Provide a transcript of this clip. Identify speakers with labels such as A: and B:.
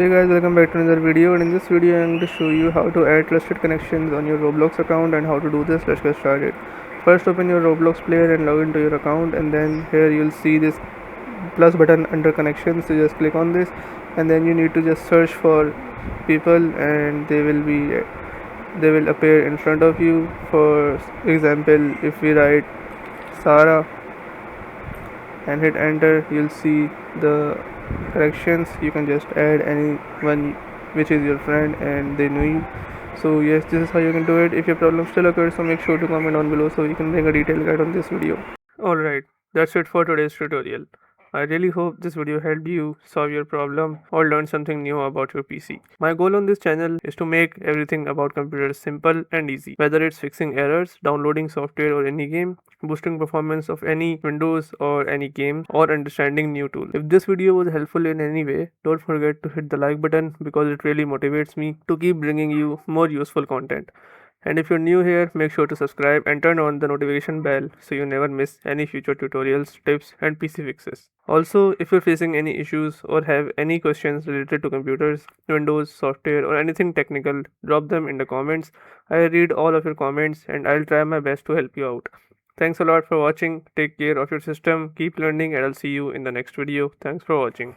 A: Hey guys, welcome back to another video, and in this video I'm going to show you how to add trusted connections on your Roblox account and how to do this. Let's get started. First, open your Roblox player and log into your account, and then here you'll see this plus button under connections. So just click on this, and then you need to just search for people, and they will appear in front of you. For example, if we write Sarah and hit enter, you'll see the corrections. You can just add anyone which is your friend and they know you. So yes, this is how you can do it. If your problem still occurs, so make sure to comment down below so we can bring a detailed guide on this video. Alright, that's it for today's tutorial. I really hope this video helped you solve your problem or learn something new about your PC. My goal on this channel is to make everything about computers simple and easy, whether it's fixing errors, downloading software or any game, boosting performance of any Windows or any game, or understanding new tools. If this video was helpful in any way, don't forget to hit the like button because it really motivates me to keep bringing you more useful content. And if you're new here, make sure to subscribe and turn on the notification bell so you never miss any future tutorials, tips, and PC fixes. Also, if you're facing any issues or have any questions related to computers, Windows, software, or anything technical, drop them in the comments. I read all of your comments and I'll try my best to help you out. Thanks a lot for watching. Take care of your system, keep learning, and I'll see you in the next video. Thanks for watching.